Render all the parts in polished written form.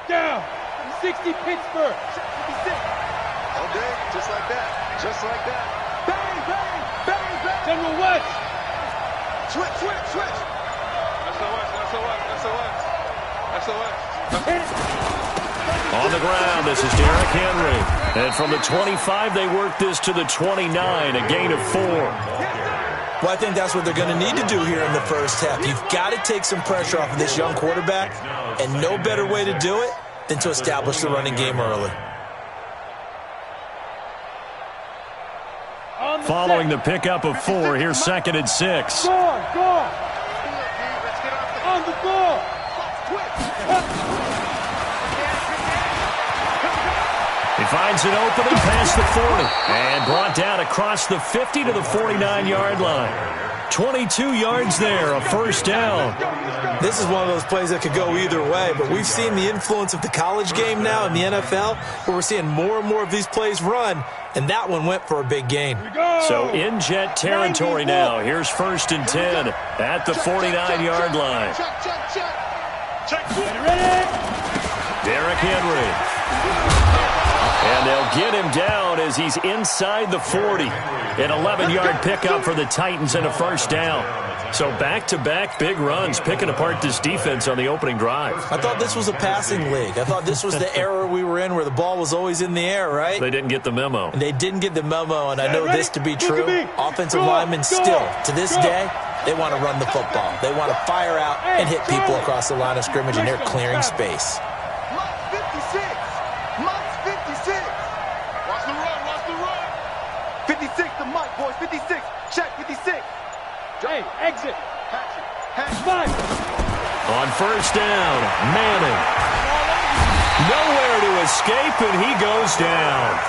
down. 60 Pittsburgh. Okay, just like that. Just like that. Bang, bang, bang, bang. General West. Switch, switch, switch. On the ground, this is Derrick Henry. And from the 25, they work this to the 29, a gain of 4. Well, I think that's what they're going to need to do here in the first half. You've got to take some pressure off of this young quarterback, and no better way to do it than to establish the running game early. Following the pickup of 4, here's 2nd and 6. Go on. On the ball. He finds an opening past the 40 and brought down across the 50 to the 49-yard line. 22 yards there, a first down. This is one of those plays that could go either way, but we've seen the influence of the college game now in the NFL, where we're seeing more and more of these plays run, and that one went for a big gain. So in jet territory now. Here's 1st and 10 at the 49-yard line. Derrick Henry. And they'll get him down as he's inside the 40. An 11-yard pickup for the Titans and a first down. So back-to-back big runs, picking apart this defense on the opening drive. I thought this was a passing league. I thought this was the era we were in where the ball was always in the air, right? They didn't get the memo. And they didn't get the memo, and I know this to be true. Offensive linemen still, to this day, they want to run the football. They want to fire out and hit people across the line of scrimmage, and they're clearing space. 56 to Mike, boys. 56. Check, 56. Hey, exit. Spot. On first down, Manning. Nowhere to escape, and he goes down.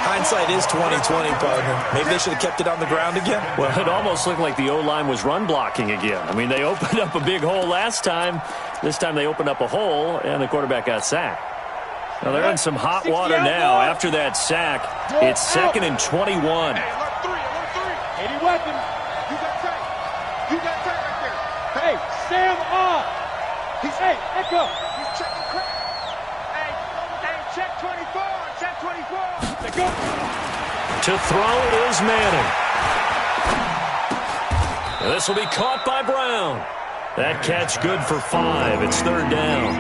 Hindsight is 20/20, partner. Maybe they should have kept it on the ground again. Well, it almost looked like the O-line was run blocking again. I mean, they opened up a big hole last time. This time they opened up a hole, and the quarterback got sacked. Now, they're in some hot water now. After that sack, it's 2nd and 21. Hey, weapon. You got tight right there. Hey, Sam off. Hey, Echo. He's checking crack. Hey, check 24. Check 24. Let go. To throw is Manning. This will be caught by Brown. That catch good for 5. It's 3rd down.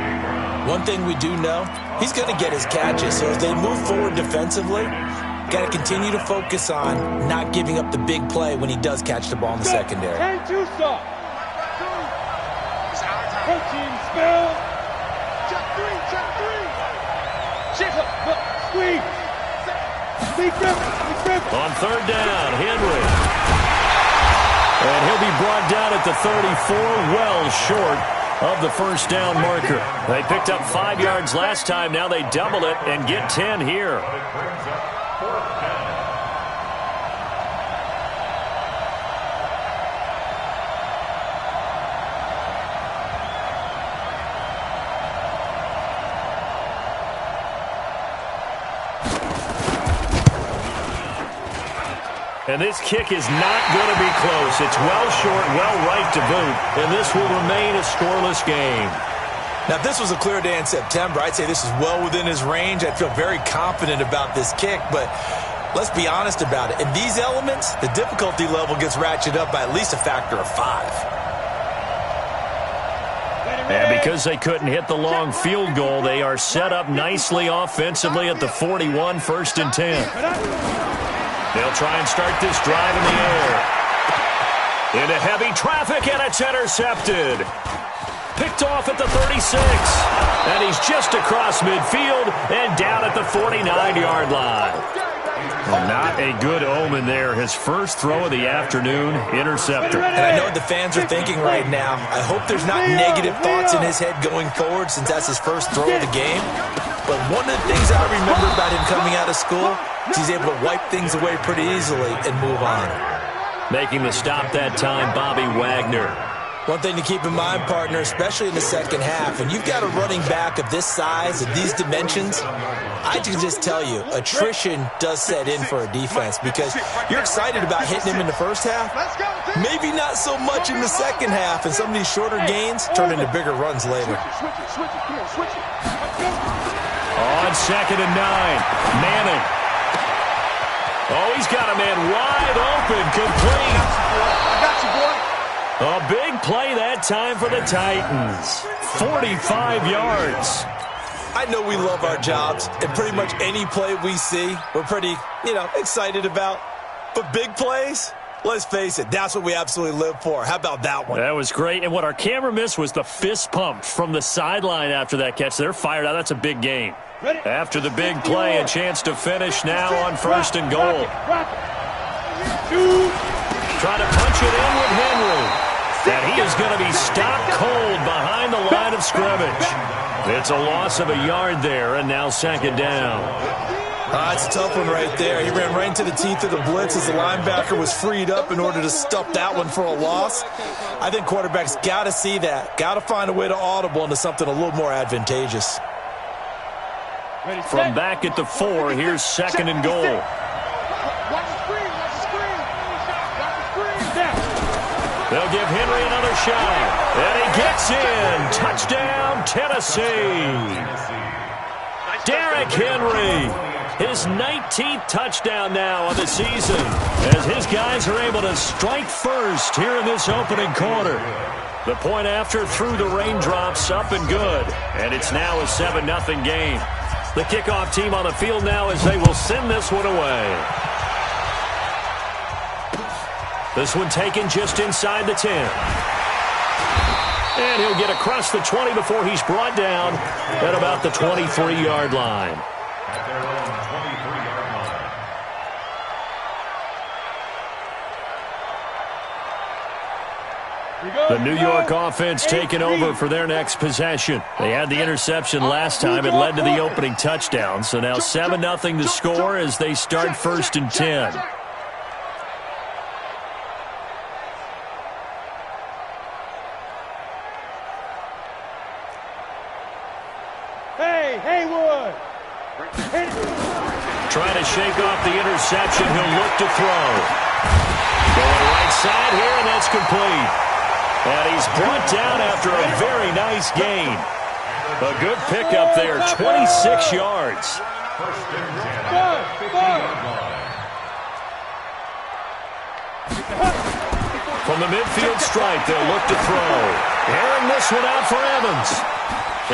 One thing we do know, he's going to get his catches. So as they move forward defensively, got to continue to focus on not giving up the big play when he does catch the ball in the secondary. 10-2 stop. Protein spell. Check 3. Check. Squeeze. On 3rd down, Henry. And he'll be brought down at the 34, well short of the first down marker. They picked up 5 yards last time. Now they double it and get 10 here. And this kick is not going to be close. It's well short, well right to boot, and this will remain a scoreless game. Now, if this was a clear day in September, I'd say this is well within his range. I'd feel very confident about this kick, but let's be honest about it. In these elements, the difficulty level gets ratcheted up by at least a factor of 5. And because they couldn't hit the long field goal, they are set up nicely offensively at the 41, 1st and 10. They'll try and start this drive in the air. Into heavy traffic, and it's intercepted. Picked off at the 36. And he's just across midfield and down at the 49-yard line. Well, not a good omen there. His first throw of the afternoon, intercepted. And I know what the fans are thinking right now. I hope there's not negative thoughts in his head going forward since that's his first throw of the game. But one of the things I remember about him coming out of school is he's able to wipe things away pretty easily and move on. Making the stop that time, Bobby Wagner. One thing to keep in mind, partner, especially in the second half, when you've got a running back of this size and these dimensions, I can just tell you, attrition does set in for a defense because you're excited about hitting him in the first half. Maybe not so much in the second half, and some of these shorter gains turn into bigger runs later. On 2nd and 9, Manning. Oh, he's got a man wide open, complete. I got you, boy. A big play that time for the Titans. 45 yards. I know we love our jobs, and pretty much any play we see, we're pretty, excited about. But big plays, let's face it, that's what we absolutely live for. How about that one? That was great. And what our camera missed was the fist pump from the sideline after that catch. They're fired out. That's a big game. After the big play, a chance to finish now on 1st and goal. Trying to punch it in with Henry. And he is going to be stopped cold behind the line of scrimmage. It's a loss of a yard there, and now 2nd down. It's a tough one right there. He ran right into the teeth of the blitz as the linebacker was freed up in order to stuff that one for a loss. I think quarterbacks got to see that. Got to find a way to audible into something a little more advantageous. From back at the 4, here's 2nd and goal. They'll give Henry another shot. And he gets in. Touchdown, Tennessee. Derrick Henry. His 19th touchdown now of the season as his guys are able to strike first here in this opening quarter. The point after through the raindrops, up and good. And it's now a 7-0 game. The kickoff team on the field now as they will send this one away. This one taken just inside the 10. And he'll get across the 20 before he's brought down at about the 23-yard line. The New York offense taking over for their next possession. They had the interception last time. It led to the opening touchdown. So now 7-0 to score as they start 1st and 10. Trying to shake off the interception. He'll look to throw. Going right side here, and that's complete. And he's brought down after a very nice gain. A good pickup there, 26 yards. From the midfield stripe, they'll look to throw. Airing this one out for Evans.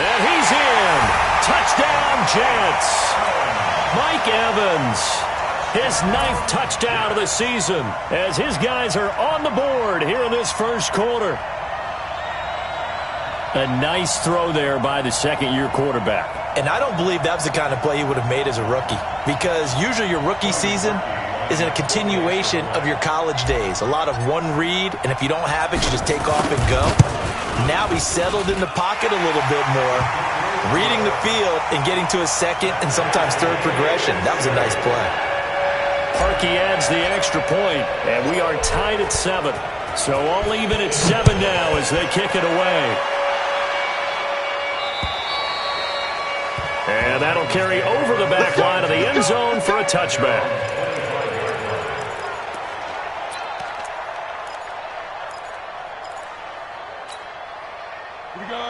And he's in. Touchdown, Jets. Mike Evans, his 9th touchdown of the season as his guys are on the board here in this first quarter. A nice throw there by the second-year quarterback. And I don't believe that was the kind of play he would have made as a rookie because usually your rookie season is a continuation of your college days. A lot of one read, and if you don't have it, you just take off and go. Now he's settled in the pocket a little bit more, reading the field and getting to a second and sometimes third progression. That was a nice play. Parkey adds the extra point, and we are tied at 7. So all even at 7 now as they kick it away. And that'll carry over the back line of the end zone for a touchback.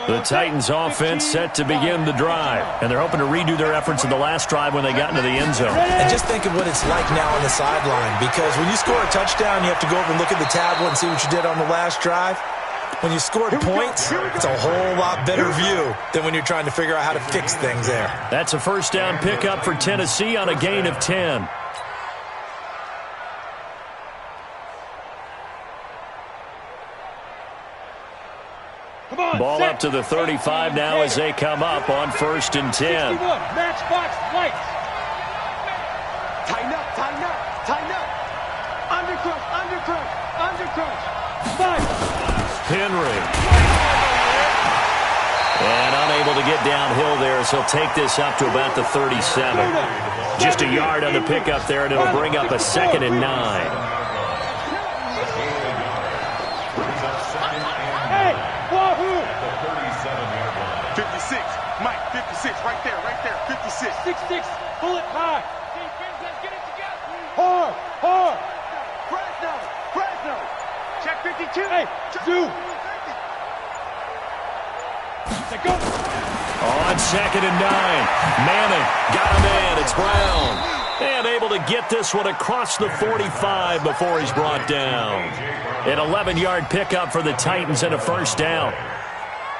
The Titans offense set to begin the drive, and they're hoping to redo their efforts in the last drive when they got into the end zone. And just think of what it's like now on the sideline, because when you score a touchdown, you have to go over and look at the tablet and see what you did on the last drive. When you scored points, it's a whole lot better view than when you're trying to figure out how to fix things there. That's a first down pickup for Tennessee on a gain of 10. Ball up to the 35 now as they come up on 1st and 10. Matchbox lights. Tighten up, tighten up, tighten up. Undercrush, undercrush, undercrush. 5. Henry. And unable to get downhill there, so he'll take this up to about the 37. Just a yard on the pickup there, and it'll bring up a 2nd and 9. 56. Mike, 56. Right there, 56. 6'6", pull it high. Hard, hard. Fresno. Check 52. Hey, do. They go. On 2nd and 9. Manning got him in. It's Brown. And able to get this one across the 45 before he's brought down. An 11-yard pickup for the Titans and a first down.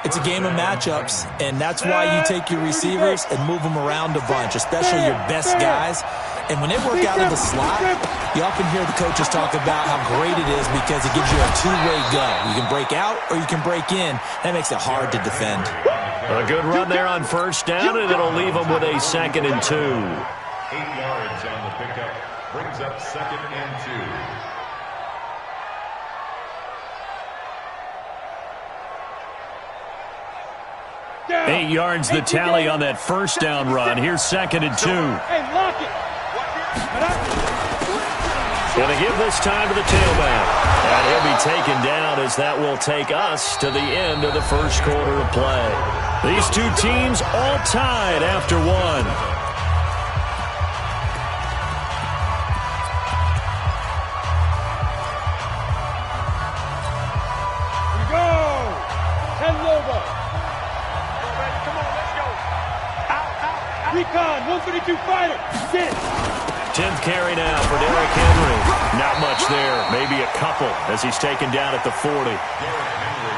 It's a game of matchups, and that's why you take your receivers and move them around a bunch, especially your best guys. And when they work out of the slot, you often hear the coaches talk about how great it is because it gives you a two-way go. You can break out or you can break in. That makes it hard to defend. A good run there on first down, and it'll leave them with a 2nd and 2. 8 yards on the pickup. Brings up 2nd and 2. 8 yards the tally on that first down run. Here's 2nd and 2. Hey, lock it. Going to give this time to the tailback. And he'll be taken down as that will take us to the end of the first quarter of play. These two teams all tied after one. Here we go. 10 Lobo. Come on, let's go. Out. Recon, 132 fighter. Get it. 10th carry now for Derrick Henry. Not much there, maybe a couple as he's taken down at the 40.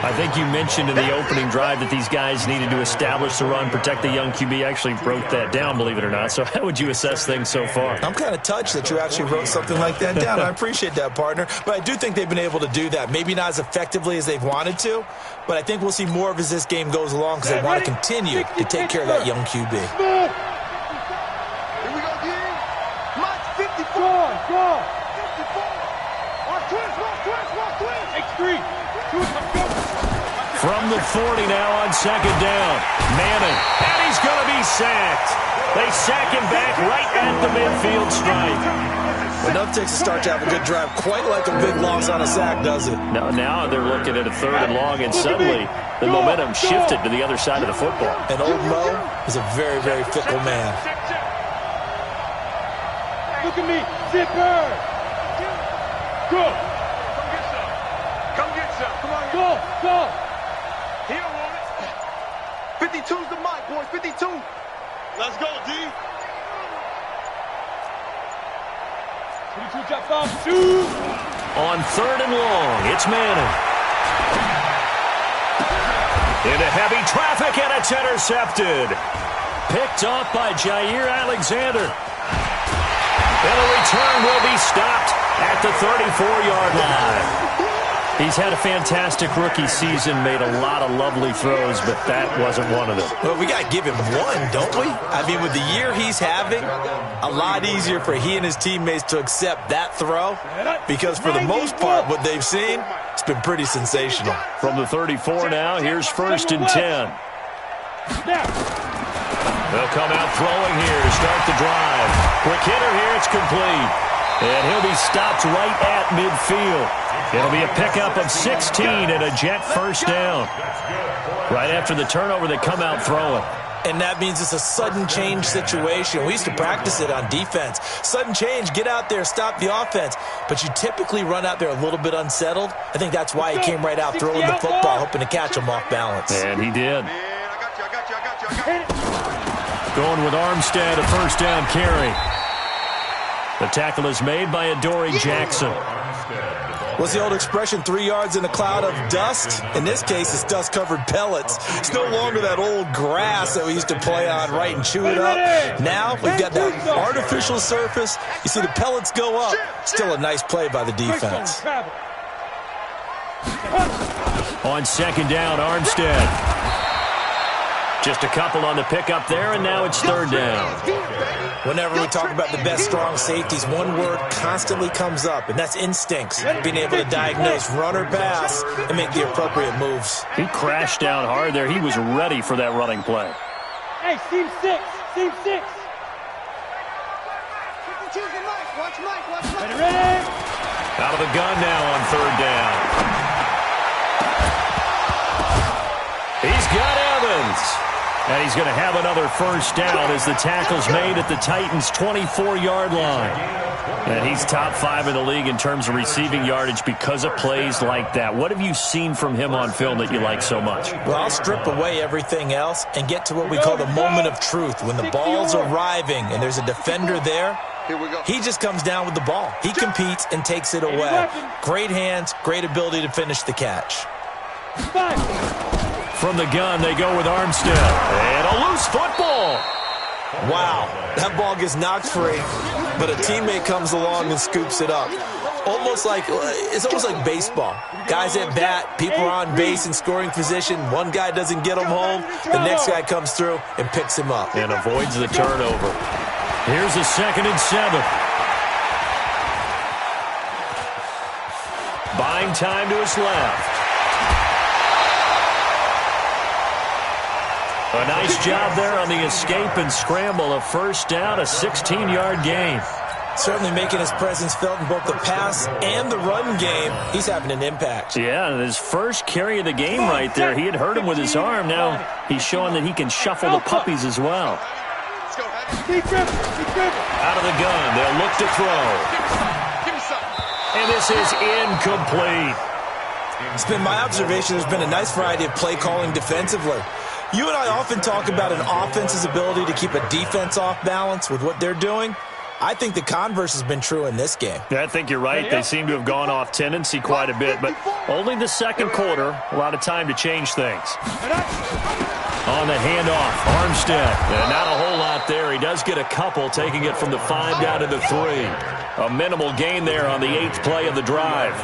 I think you mentioned in the opening drive that these guys needed to establish the run, protect the young QB. Actually wrote that down, believe it or not. So how would you assess things so far? I'm kind of touched that you actually wrote something like that down. I appreciate that, partner. But I do think they've been able to do that. Maybe not as effectively as they've wanted to, but I think we'll see more of as this game goes along because they want to continue to take care of that young QB. Here we go, D. Mike, 54. Go. 54. Watch twins. X3. From the 40 now on 2nd down. Manning, and he's going to be sacked. They sack him back right at the midfield stripe. Enough takes to start to have a good drive, quite like a big loss on a sack, does it? Now they're looking at a 3rd and long, and suddenly the momentum shifted to the other side of the football. And old Mo is a very, very fickle man. Look at me. Zipper. Go. Come get some. Come on. Go. He don't want it. 52's the mic, boys. 52. Let's go, D. 22 drop off. 2. On 3rd and long, it's Manning. Into heavy traffic, and it's intercepted. Picked off by Jair Alexander. And a return will be stopped at the 34-yard line. He's had a fantastic rookie season, made a lot of lovely throws, but that wasn't one of them. Well, we got to give him one, don't we? I mean, with the year he's having, a lot easier for he and his teammates to accept that throw because for the most part, what they've seen, it's been pretty sensational. From the 34 now, here's 1st and 10. They'll come out throwing here to start the drive. Quick hitter here, it's complete. And he'll be stopped right at midfield. It'll be a pickup of 16 and a Jet first down. Right after the turnover, they come out throwing. And that means it's a sudden change situation. We used to practice it on defense. Sudden change, get out there, stop the offense. But you typically run out there a little bit unsettled. I think that's why he came right out throwing the football, hoping to catch him off balance. And he did. Man, I got you. Going with Armstead, a first down carry. The tackle is made by Adoree Jackson. What's the old expression, 3 yards in a cloud of dust? In this case, it's dust-covered pellets. It's no longer that old grass that we used to play on, right, and chew it up. Now we've got that artificial surface. You see the pellets go up. Still a nice play by the defense. On 2nd down, Armstead. Just a couple on the pickup there, and now it's 3rd down. Whenever we talk about the best strong safeties, one word constantly comes up, and that's instincts. Being able to diagnose run or pass and make the appropriate moves. He crashed down hard there. He was ready for that running play. Hey, seam 6. Ready. Out of the gun now on 3rd down. He's got Evans. Titans. And he's going to have another first down as the tackle's made at the Titans' 24-yard line. And he's top 5 in the league in terms of receiving yardage because of plays like that. What have you seen from him on film that you like so much? Well, I'll strip away everything else and get to what we call the moment of truth. When the ball's arriving and there's a defender there, he just comes down with the ball. He competes and takes it away. Great hands, great ability to finish the catch. From the gun, they go with Armstead. And a loose football. Wow, that ball gets knocked free, but a teammate comes along and scoops it up. It's almost like baseball. Guys at bat, people are on base in scoring position. One guy doesn't get him home. The next guy comes through and picks him up. And avoids the turnover. Here's a 2nd and 7. Buying time to his left. A nice job there on the escape and scramble. A first down, a 16-yard gain. Certainly making his presence felt in both the pass and the run game. He's having an impact. Yeah, and his first carry of the game right there. He had hurt him with his arm. Now he's showing that he can shuffle the puppies as well. Out of the gun, they'll look to throw. And this is incomplete. It's been my observation there's been a nice variety of play calling defensively. You and I often talk about an offense's ability to keep a defense off balance with what they're doing. I think the converse has been true in this game. Yeah, I think you're right. They seem to have gone off tendency quite a bit, but only the second quarter, a lot of time to change things. On the handoff, Armstead. And not a whole lot there. He does get a couple, taking it from the 5 down to the 3. A minimal gain there on the 8th play of the drive.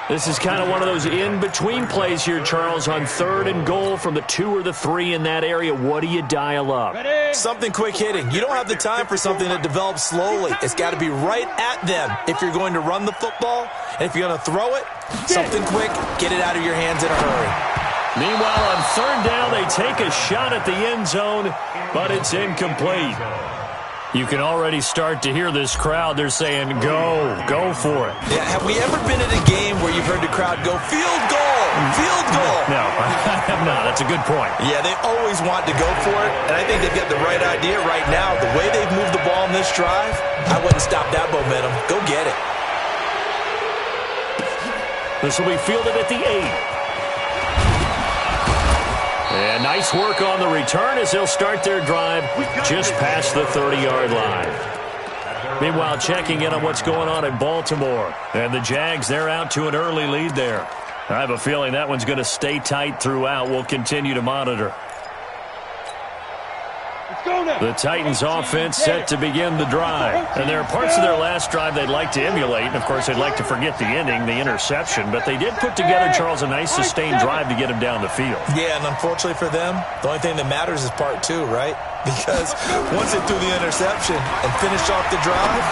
This is kind of one of those in-between plays here, Charles, on 3rd and goal from the 2 or the 3 in that area. What do you dial up? Something quick hitting. You don't have the time for something that develops slowly. It's got to be right at them if you're going to run the football. And if you're going to throw it, something quick, get it out of your hands in a hurry. Meanwhile, on 3rd down, they take a shot at the end zone, but it's incomplete. You can already start to hear this crowd. They're saying, go for it. Yeah, have we ever been at a game where you've heard the crowd go, field goal, field goal? No, I have not. That's a good point. Yeah, they always want to go for it, and I think they've got the right idea right now. The way they've moved the ball in this drive, I wouldn't stop that momentum. Go get it. This will be fielded at the 8. And nice work on the return as they'll start their drive just past the 30-yard line. Meanwhile, checking in on what's going on in Baltimore. And the Jags, they're out to an early lead there. I have a feeling that one's going to stay tight throughout. We'll continue to monitor. The Titans offense set to begin the drive. And there are parts of their last drive they'd like to emulate. And, of course, they'd like to forget the ending, the interception. But they did put together, Charles, a nice sustained drive to get him down the field. Yeah, and unfortunately for them, the only thing that matters is part 2, right? Because once they threw the interception and finished off the drive,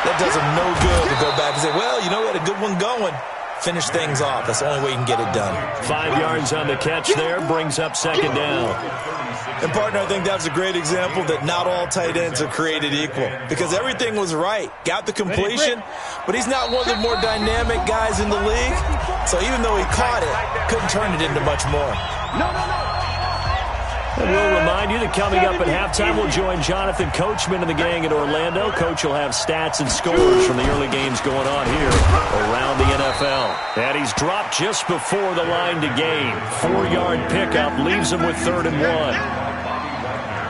that does them no good to go back and say, well, you know, we had a good one going. Finish things off. That's the only way you can get it done. 5 yards on the catch there, brings up 2nd down. And, partner, I think that's a great example that not all tight ends are created equal. Because everything was right. Got the completion, but he's not one of the more dynamic guys in the league. So even though he caught it, couldn't turn it into much more. And we'll remind you that coming up at halftime, we'll join Jonathan Coachman and the gang in Orlando. Coach will have stats and scores from the early games going on here around the NFL. And he's dropped just before the line to gain. 4-yard pickup leaves him with 3rd and 1.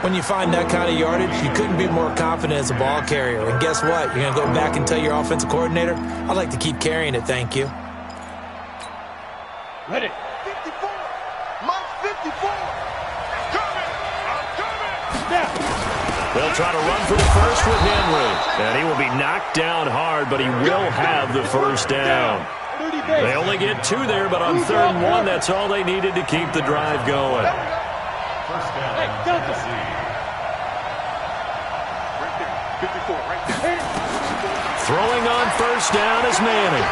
When you find that kind of yardage, you couldn't be more confident as a ball carrier. And guess what? You're going to go back and tell your offensive coordinator, I'd like to keep carrying it, thank you. Ready. 54. Mark 54. They'll try to run for the first with Henry. And he will be knocked down hard, but he will have the first down. They only get 2 there, but on 3rd and 1, that's all they needed to keep the drive going. First down. 54, right there. Throwing on first down is Manning.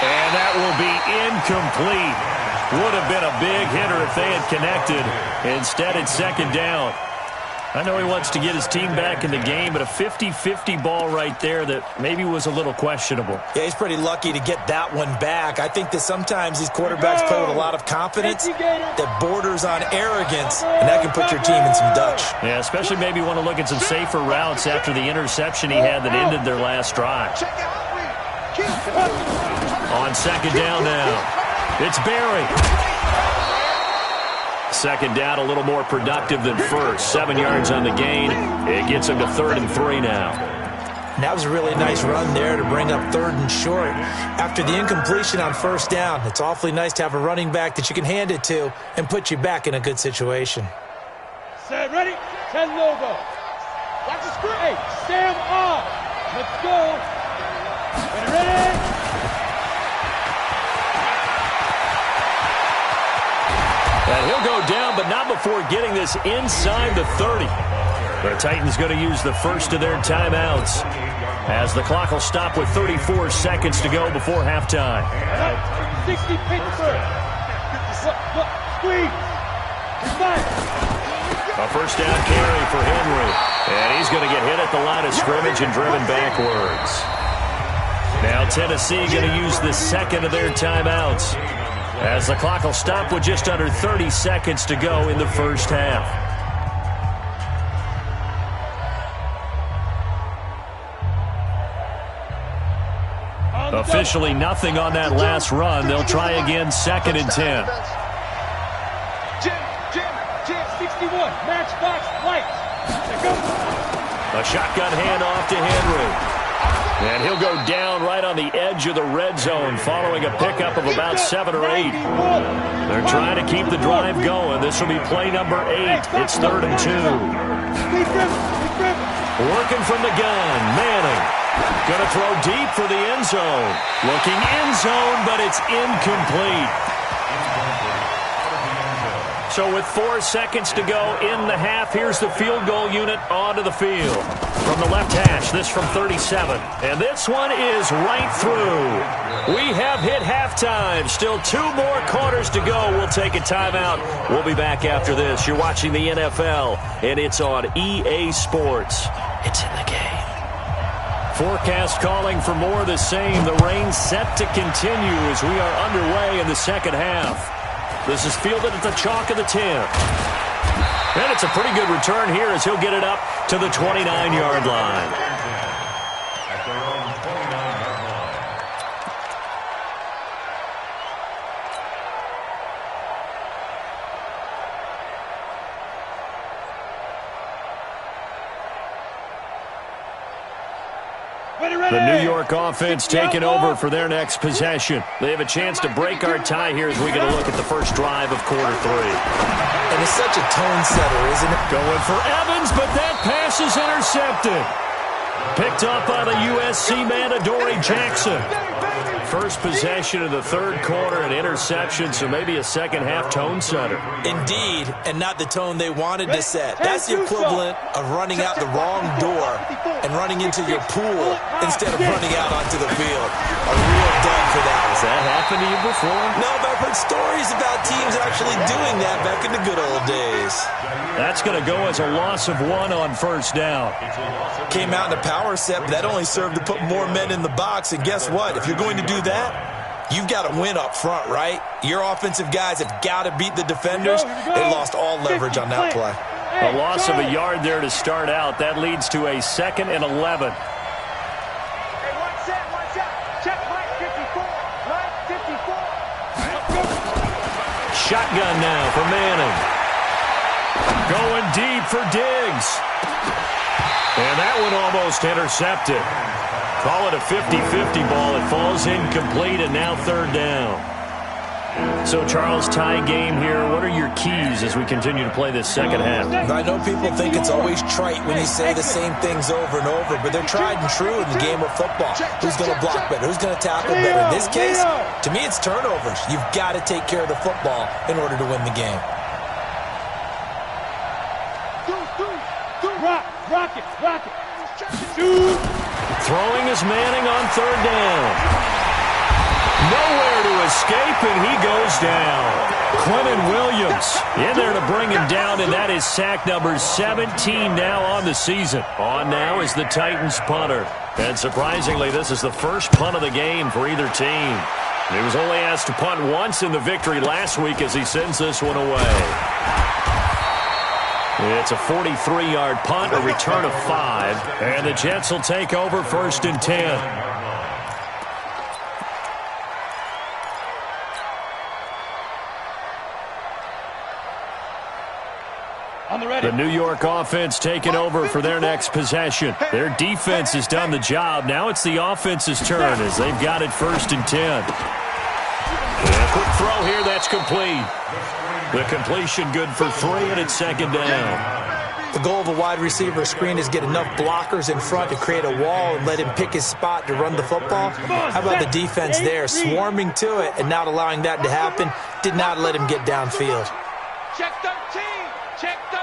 And that will be incomplete. Would have been a big hitter if they had connected. Instead, it's 2nd down. I know he wants to get his team back in the game, but a 50-50 ball right there that maybe was a little questionable. Yeah, he's pretty lucky to get that one back. I think that sometimes these quarterbacks play with a lot of confidence that borders on arrogance, and that can put your team in some Dutch. Yeah, especially maybe want to look at some safer routes after the interception he had that ended their last drive. On second down now, it's Barry. Second down, a little more productive than first. 7 yards on the gain. It gets him to 3rd and 3 now. And that was a really nice run there to bring up 3rd and short. After the incompletion on first down, it's awfully nice to have a running back that you can hand it to and put you back in a good situation. Set, ready? 10 logo. Watch the screen. Hey, Sam off. Let's go. Ready? And he'll go down, but not before getting this inside the 30. The Titans going to use the first of their timeouts as the clock will stop with 34 seconds to go before halftime. 60 Pittsburgh. Squeeze. A first down carry for Henry. And he's going to get hit at the line of scrimmage and driven backwards. Now Tennessee going to use the second of their timeouts as the clock will stop with just under 30 seconds to go in the first half. Officially nothing on that last run. They'll try again, 2nd and 10. Jim, 61, matchbox, lights. A shotgun handoff to Henry. And he'll go down right on the edge of the red zone following a pickup of about 7 or 8. They're trying to keep the drive going. This will be play number 8. It's 3rd and 2. Working from the gun, Manning. Going to throw deep for the end zone. Looking end zone, but it's incomplete. So with 4 seconds to go in the half, here's the field goal unit onto the field. From the left hash, this from 37. And this one is right through. We have hit halftime. Still 2 more quarters to go. We'll take a timeout. We'll be back after this. You're watching the NFL, and it's on EA Sports. It's in the game. Forecast calling for more of the same. The rain set to continue as we are underway in the second half. This is fielded at the chalk of the 10. And it's a pretty good return here as he'll get it up to the 29-yard line. At their own 29-yard line. The New York offense taking over for their next possession. They have a chance to break our tie here as we get a look at the first drive of quarter 3. And it's such a tone setter, isn't it? Going for Evans, but that pass is intercepted. Picked up by the USC man, Adoree Jackson. First possession of the 3rd quarter, an interception, so maybe a second-half tone setter. Indeed, and not the tone they wanted to set. That's the equivalent of running out the wrong door and running into your pool instead of running out onto the field. A real dud for that. Has that happened to you before? No, but I've heard stories about teams actually doing that back in the good old days. That's going to go as a loss of 1 on first down. Came out in a power set, but that only served to put more men in the box. And guess what? If you're going to do that, you've got to win up front, right? Your offensive guys have got to beat the defenders. They lost all leverage on that play. A loss of a yard there to start out. That leads to a 2nd and 11. Shotgun now for Manning. Going deep for Diggs. And that one almost intercepted. Call it a 50-50 ball. It falls incomplete, and now 3rd down. So, Charles, tie game here. What are your keys as we continue to play this second half? I know people think it's always trite when you say the same things over and over, but they're tried and true in the game of football. Who's going to block better? Who's going to tackle better? In this case, to me, it's turnovers. You've got to take care of the football in order to win the game. Rock it. Throwing is Manning on 3rd down. Nowhere to escape, and he goes down. Quentin Williams yards. In there to bring him down, and that is sack number 17 now on the season. On now is the Titans punter. And surprisingly, this is the first punt of the game for either team. He was only asked to punt once in the victory last week as he sends this one away. It's a 43-yard punt, a return of 5, and the Jets will take over 1st and 10. The New York offense taking over for their next possession. Their defense has done the job. Now it's the offense's turn as they've got it 1st and 10. And a quick throw here, that's complete. The completion good for 3, and it's 2nd down. The goal of a wide receiver screen is get enough blockers in front to create a wall and let him pick his spot to run the football. How about the defense there, swarming to it and not allowing that to happen? Did not let him get downfield. Check 13. Check 13.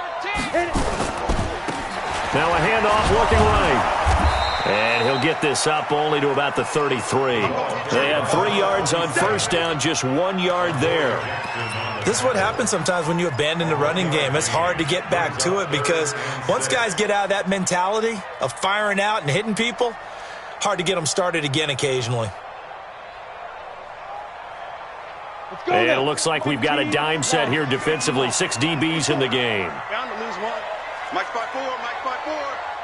Now a handoff looking right. And he'll get this up only to about the 33. They had 3 yards on 1st down, just 1 yard there. This is what happens sometimes when you abandon the running game. It's hard to get back to it because once guys get out of that mentality of firing out and hitting people, hard to get them started again occasionally. And it looks like we've got a dime set here defensively. 6 DBs in the game. Bound to lose one. Mike's by 4. Mike's by 4.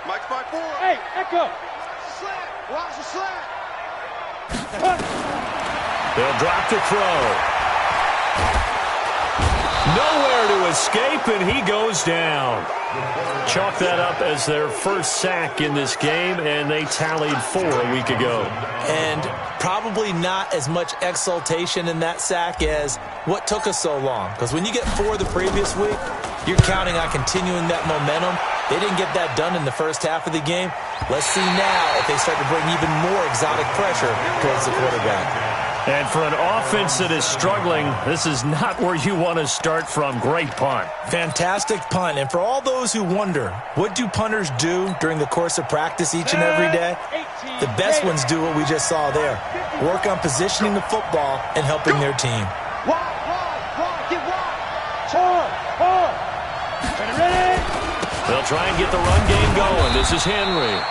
Mike's by 4. Hey, Echo. Slant. Watch the slant. They'll drop to throw. Nowhere to escape, and he goes down. Chalk that up as their first sack in this game, and they tallied 4 a week ago. And probably not as much exultation in that sack as what took us so long. Because when you get 4 the previous week, you're counting on continuing that momentum. They didn't get that done in the first half of the game. Let's see now if they start to bring even more exotic pressure towards the quarterback. And for an offense that is struggling, this is not where you want to start from. Great punt. Fantastic punt. And for all those who wonder, what do punters do during the course of practice each and every day? The best ones do what we just saw there. Work on positioning the football and helping their team. Get wide. Ready? They'll try and get the run game going. This is Henry.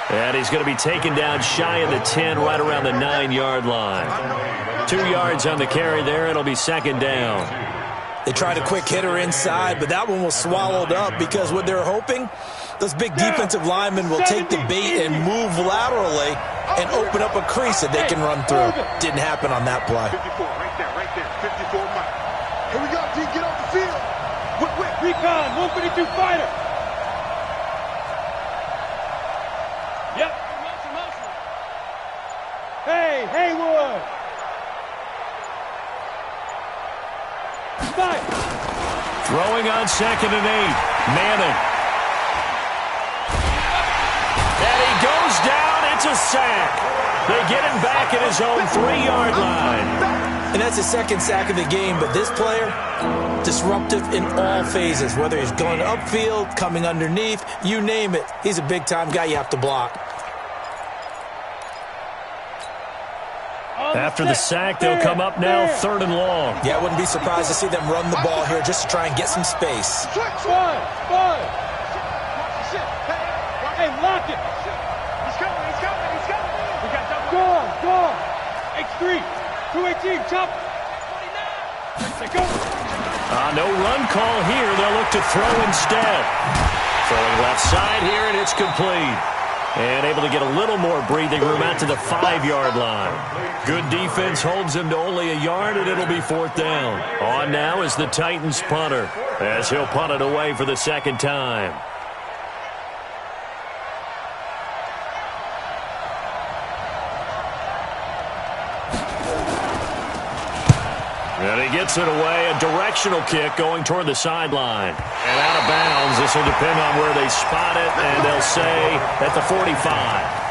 And he's going to be taken down shy of the 10, right around the 9-yard line. 2 yards on the carry there. It'll be 2nd down. They tried a quick hitter inside, but that one was swallowed up because what they're hoping, those big defensive linemen will take the bait and move laterally and open up a crease that they can run through. Didn't happen on that play. 54, right there. 54, Mike. Here we go, D. Get off the field. Quick. Recon, 152 fighter. Yep. Motion. Hey, Haywood. Fire. Throwing on 2nd and 8. Manning. And he goes down. It's a sack. They get him back at his own 3-yard line. And that's the 2nd sack of the game, but this player, disruptive in all phases, whether he's going upfield, coming underneath, you name it. He's a big-time guy you have to block. After the sack, they'll come up now 3rd and long. Yeah, I wouldn't be surprised to see them run the ball here just to try and get some space. Five. Hey, lock it. He's coming. We got double. Go on. X3. 218, chop. 49. Go. No run call here. They'll look to throw instead. Throwing left side here, and it's complete. And able to get a little more breathing room out to the 5-yard line. Good defense holds him to only a yard, and it'll be 4th down. On now is the Titans punter, as he'll punt it away for the 2nd time. And he gets it away, a directional kick going toward the sideline. And out of bounds, this will depend on where they spot it, and they'll say at the 45.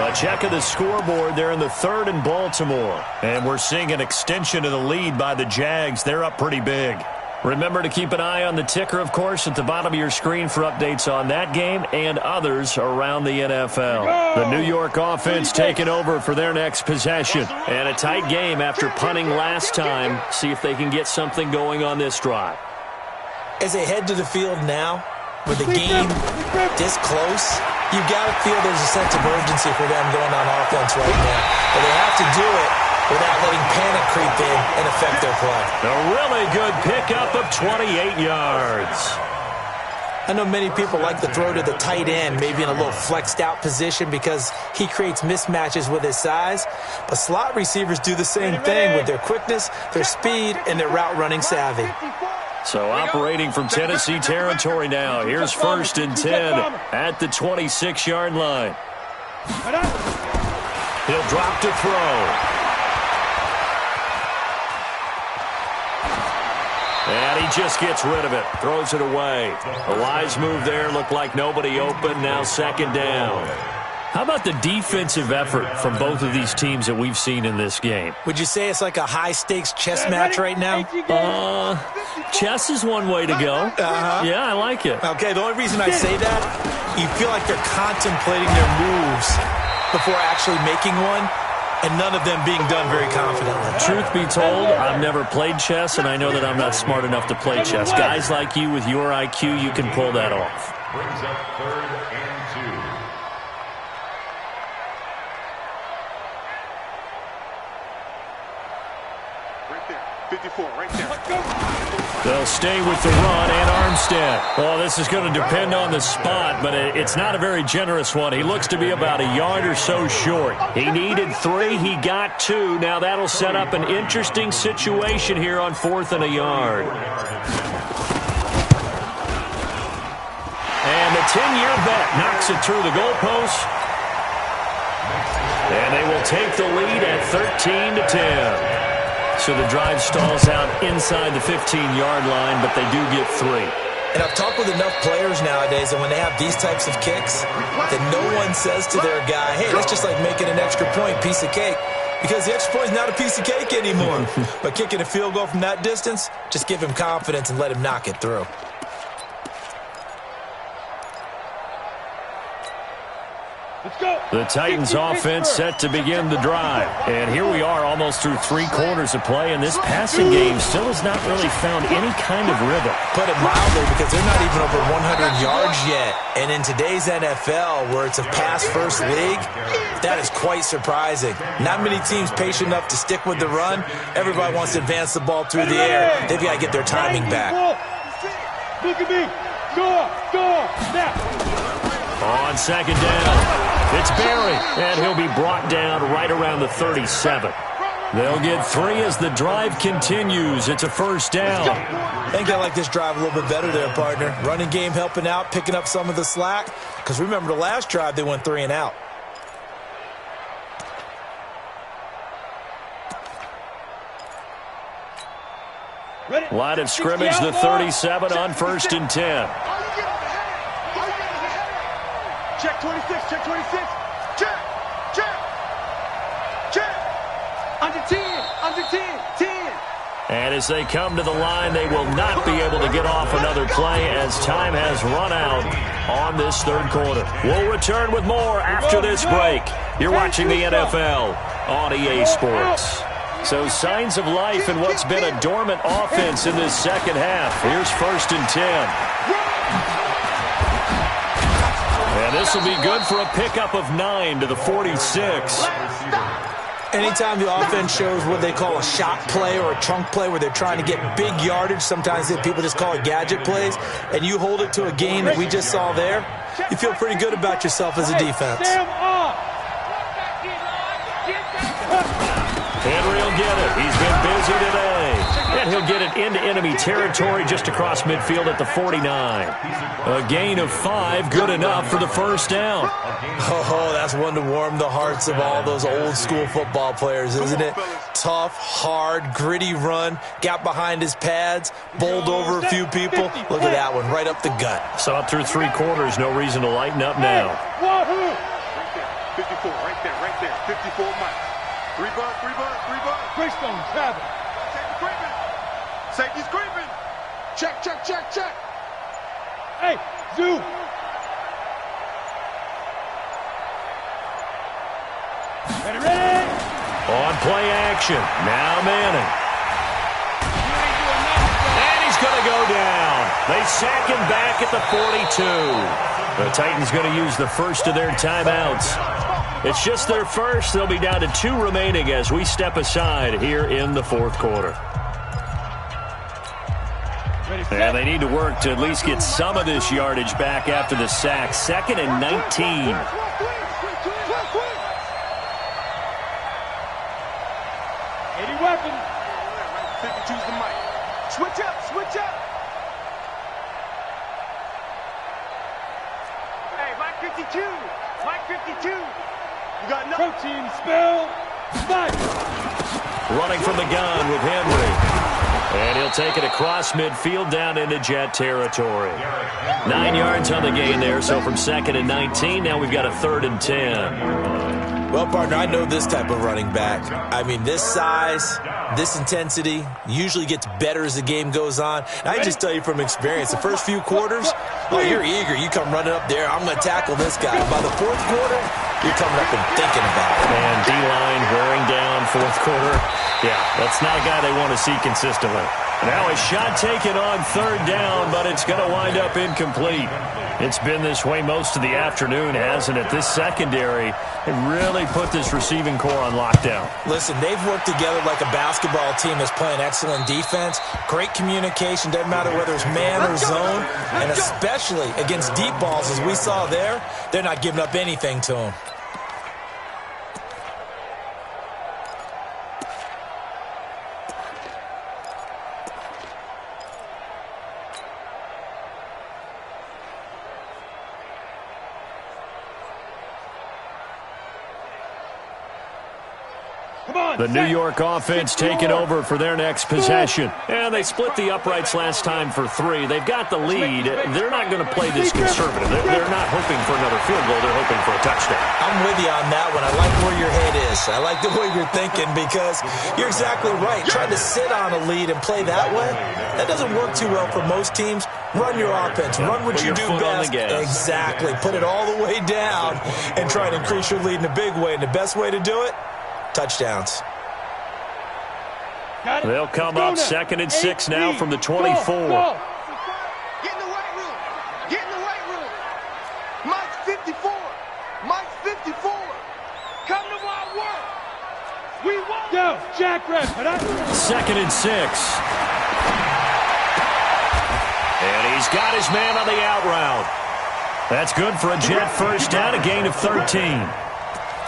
A check of the scoreboard there in the 3rd and Baltimore. And we're seeing an extension of the lead by the Jags. They're up pretty big. Remember to keep an eye on the ticker, of course, at the bottom of your screen for updates on that game and others around the NFL. The New York offense taking over for their next possession. And a tight game after punting last time. See if they can get something going on this drive. As they head to the field now, with the game this close, you've got to feel there's a sense of urgency for them going on offense right now. But they have to do it without letting panic creep in and affect their play. A really good pickup of 28 yards. I know many people like to throw to the tight end, maybe in a little flexed out position because he creates mismatches with his size. But slot receivers do the same thing with their quickness, their speed, and their route running savvy. So operating from Tennessee territory now. Here's 1st and 10 at the 26-yard line. He'll drop to throw. And he just gets rid of it. Throws it away. A wise move there. Looked like nobody open. Now 2nd down. How about the defensive effort from both of these teams that we've seen in this game? Would you say it's like a high-stakes chess match right now? Chess is one way to go. Yeah, I like it. Okay, the only reason I say that, you feel like they're contemplating their moves before actually making one, and none of them being done very confidently. Truth be told, I've never played chess, and I know that I'm not smart enough to play chess. Guys like you with your IQ, you can pull that off. Brings up 3rd and 2. Right there. 54, right there. They'll stay with the run and Armstead. Well, this is going to depend on the spot, but it's not a very generous one. He looks to be about a yard or so short. He needed 3. He got 2. Now that'll set up an interesting situation here on 4th and a yard. And the 10-year bet knocks it through the goalpost. And they will take the lead at 13-10. So the drive stalls out inside the 15-yard line, but they do get 3. And I've talked with enough players nowadays that when they have these types of kicks, that no one says to their guy, hey, that's just like making an extra point, piece of cake. Because the extra point is not a piece of cake anymore. But kicking a field goal from that distance, just give him confidence and let him knock it through. The Titans offense set to begin the drive. And here we are almost through 3 quarters of play, and this passing game still has not really found any kind of rhythm. Put it mildly, because they're not even over 100 yards yet. And in today's NFL, where it's a pass-first league, that is quite surprising. Not many teams patient enough to stick with the run. Everybody wants to advance the ball through the air. They've got to get their timing back. Look at me. Score. Now. On 2nd down. It's Barry, and he'll be brought down right around the 37. They'll get 3 as the drive continues. It's a 1st down. I think I like this drive a little bit better there, partner. Running game helping out, picking up some of the slack. Because remember, the last drive, they went 3 and out. Line of scrimmage, the 37 on 1st and 10. Check 26, check 26. Check. Under 10. And as they come to the line, they will not be able to get off another play as time has run out on this 3rd quarter. We'll return with more after this break. You're watching the NFL on EA Sports. So signs of life in what's been a dormant offense in this 2nd half. Here's 1st and 10. And this will be good for a pickup of 9 to the 46. Anytime the offense shows what they call a shot play or a trunk play where they're trying to get big yardage, sometimes people just call it gadget plays, and you hold it to a gain that we just saw there, you feel pretty good about yourself as a defense. Henry will get it. He's been busy today. And he'll get it into enemy territory just across midfield at the 49. A gain of 5, good enough for the 1st down. Oh, that's one to warm the hearts of all those old school football players, isn't it? Tough, hard, gritty run, got behind his pads, bowled over a few people. Look at that one, right up the gut. So up through 3 quarters, no reason to lighten up now. Right there, 54, right there, 54 miles. 3 bucks. Greystone travel. Safety's creeping. Check, check, check, check. Hey, zoom. Ready? On play action. Now Manning. And he's going to go down. They sack him back at the 42. The Titans going to use the first of their timeouts. It's just their first. They'll be down to 2 remaining as we step aside here in the fourth quarter. And they need to work to at least get some of this yardage back after the sack. 2nd and 19. 80 weapons. 52's the mic. Switch up, switch up. Hey, Mike 52. Mike 52. You got nothing. Protein spill. Spike. Running from the gun with Henry. And he'll take it across midfield down into Jet territory. 9 yards on the gain there, so from 2nd and 19, now we've got a 3rd and 10. Well, partner, I know this type of running back. I mean, this size, this intensity usually gets better as the game goes on. And I just tell you from experience, the first few quarters, oh, you're eager. You come running up there, I'm going to tackle this guy. By the fourth quarter, you're coming up and thinking about it. And D-line wearing down fourth quarter. Yeah, that's not a guy they want to see consistently. Now a shot taken on 3rd down, but it's going to wind up incomplete. It's been this way most of the afternoon, hasn't it? This secondary really put this receiving core on lockdown. Listen, they've worked together like a basketball team that's playing excellent defense. Great communication, doesn't matter whether it's man or zone. And especially against deep balls, as we saw there, they're not giving up anything to them. The New York offense taking over for their next possession. And they split the uprights last time for 3. They've got the lead. They're not going to play this conservative. They're not hoping for another field goal. They're hoping for a touchdown. I'm with you on that one. I like where your head is. I like the way you're thinking because you're exactly right. Trying to sit on a lead and play that way, that doesn't work too well for most teams. Run your offense. Run what you do best. Exactly. Put it all the way down and try and increase your lead in a big way. And the best way to do it, touchdowns. They'll come up 2nd and 6 now from the 24. Get in the right room. Get in the right room. Mike's 54. Mike's 54. Come to my work. We won't. Go, Jack Red. 2nd and 6. And he's got his man on the out route. That's good for a Jet first down, a gain of 13.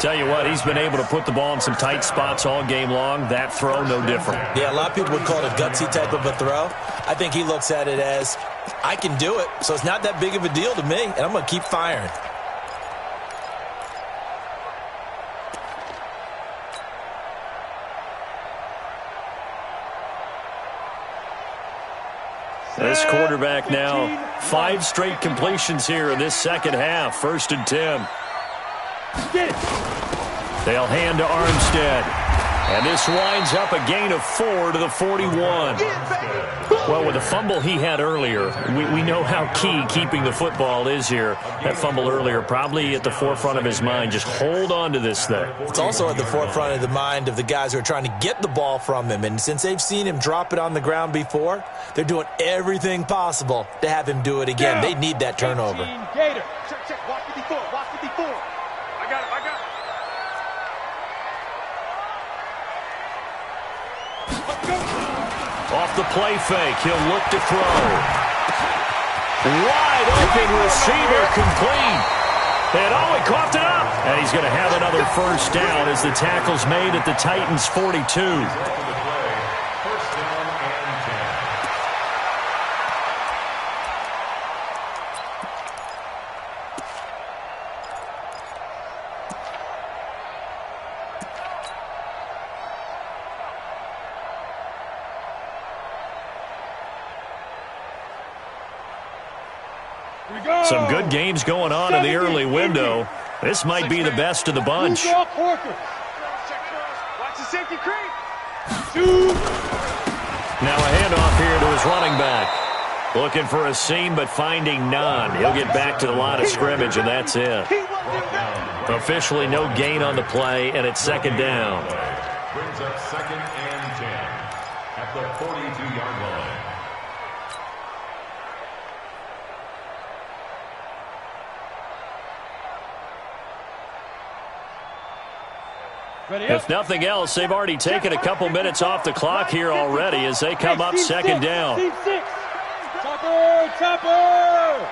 Tell you what, he's been able to put the ball in some tight spots all game long. That throw, no different. Yeah, a lot of people would call it a gutsy type of a throw. I think he looks at it as, I can do it, so it's not that big of a deal to me, and I'm going to keep firing. This quarterback now, 5 straight completions here in this second half. 1st and 10. They'll hand to Armstead. And this winds up a gain of 4 to the 41. Well, with the fumble he had earlier, we know how key keeping the football is here. That fumble earlier probably at the forefront of his mind. Just hold on to this thing. It's also at the forefront of the mind of the guys who are trying to get the ball from him. And since they've seen him drop it on the ground before, they're doing everything possible to have him do it again. They need that turnover. Gator. Check, check. Watch 54. Watch 54. I got it. I got it. Off the play fake, he'll look to throw. Wide open receiver, complete. And oh, he coughed it up. And he's going to have another first down as the tackle's made at the Titans' 42. Some good games going on in the early window. This might be the best of the bunch. Watch the safety creep. Now a handoff here to his running back. Looking for a seam, but finding none. He'll get back to the line of scrimmage, and that's it. Officially no gain on the play, and it's second down. Brings up 2nd and 10 at the 42-yard line. If nothing else, they've already taken a couple minutes off the clock here already as they come up second down. Chopper!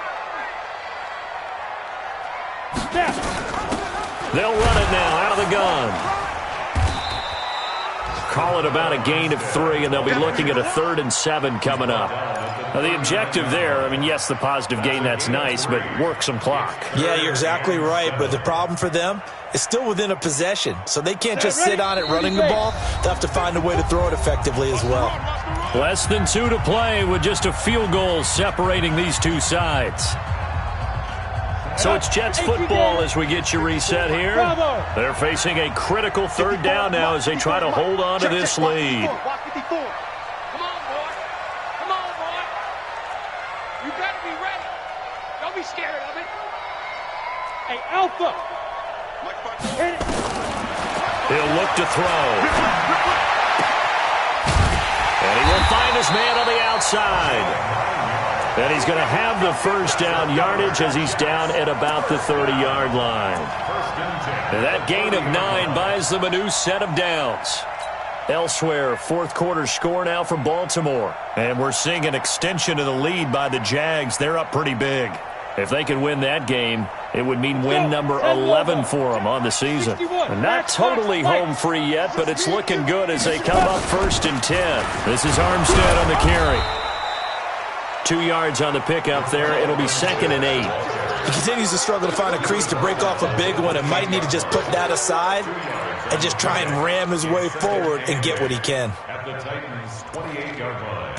Snap! They'll run it now out of the gun. Call it about a gain of 3, and they'll be looking at a 3rd and 7 coming up. Now, the objective there, I mean, yes, the positive gain, that's nice, but work some clock. Yeah, you're exactly right, but the problem for them is still within a possession, so they can't just sit on it running the ball. They'll have to find a way to throw it effectively as well. Less than 2 to play with just a field goal separating these two sides. So it's Jets football as we get you reset here. They're facing a critical 3rd down now as they try to hold on to this lead. Come on, boy. Come on, boy. You better be ready. Don't be scared of it. Hey, Alpha! Hit it! He'll look to throw. And he will find his man on the outside. And he's going to have the first down yardage as he's down at about the 30-yard line. And that gain of 9 buys them a new set of downs. Elsewhere, 4th quarter score now from Baltimore. And we're seeing an extension of the lead by the Jags. They're up pretty big. If they could win that game, it would mean win number 11 for them on the season. And not totally home free yet, but it's looking good as they come up 1st and 10. This is Armstead on the carry. 2 yards on the pickup there. It'll be 2nd and 8. He continues to struggle to find a crease to break off a big one and might need to just put that aside and just try and ram his way forward and get what he can. At the Titans' 28-yard line.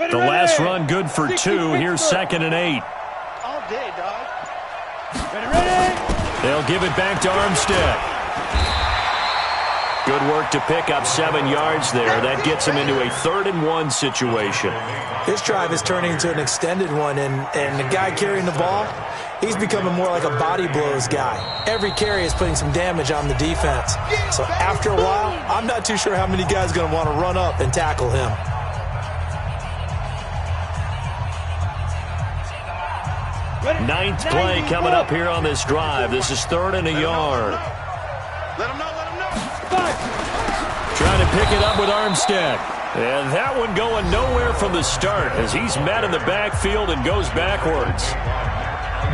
The last run good for 2. Here's 2nd and 8. All day, dog. Ready? They'll give it back to Armstead. Good work to pick up 7 yards there. That gets him into a 3rd and 1 situation. This drive is turning into an extended one, and the guy carrying the ball, he's becoming more like a body blows guy. Every carry is putting some damage on the defense. So after a while, I'm not too sure how many guys are going to want to run up and tackle him. Ninth play coming up here on this drive. This is 3rd and a yard. Let him know. Trying to pick it up with Armstead. And that one going nowhere from the start as he's met in the backfield and goes backwards.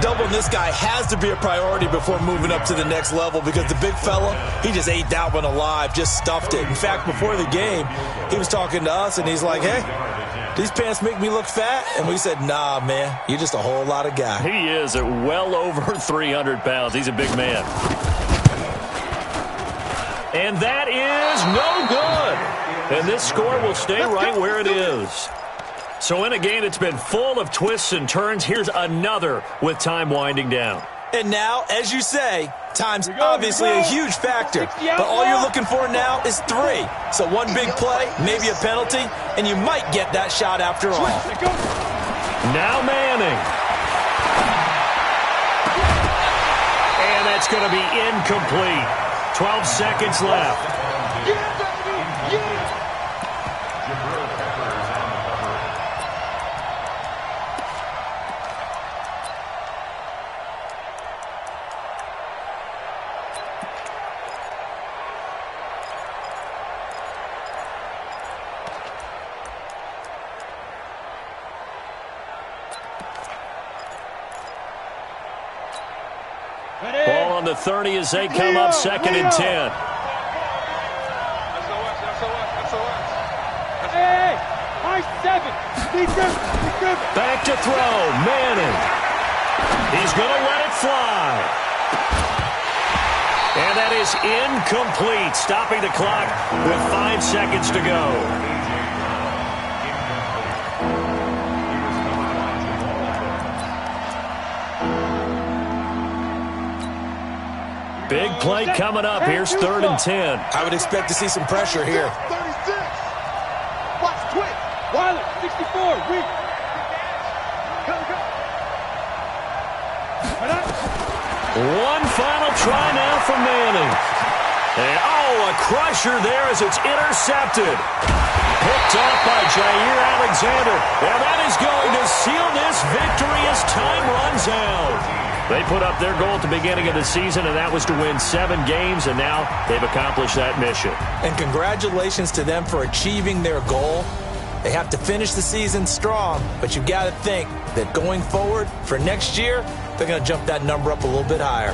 Doubling this guy has to be a priority before moving up to the next level because the big fella, he just ate that one alive, just stuffed it. In fact, before the game, he was talking to us, and he's like, hey, these pants make me look fat? And we said, nah, man, you're just a whole lot of guy. He is at well over 300 pounds. He's a big man. And that is no good. And this score will stay right where it is. So in a game that's been full of twists and turns, here's another with time winding down. And now, as you say, time's obviously a huge factor. But all you're looking for now is 3. So one big play, maybe a penalty, and you might get that shot after all. Now Manning. And that's going to be incomplete. 12 seconds left. Ball on the 30 as they come up 2nd and 10. Hey, high 7. Back to throw. Manning. He's going to let it fly. And that is incomplete, stopping the clock with 5 seconds to go. Big play coming up. Here's 3rd and 10. I would expect to see some pressure here. 36. Watch twitch. Wiley, 64, weak. One final try now for Manning. And, a crusher there as it's intercepted. Picked up by Jair Alexander. And that is going to seal this victory as time runs out. They put up their goal at the beginning of the season, and that was to win 7 games, and now they've accomplished that mission. And congratulations to them for achieving their goal. They have to finish the season strong, but you've got to think that going forward for next year, they're going to jump that number up a little bit higher.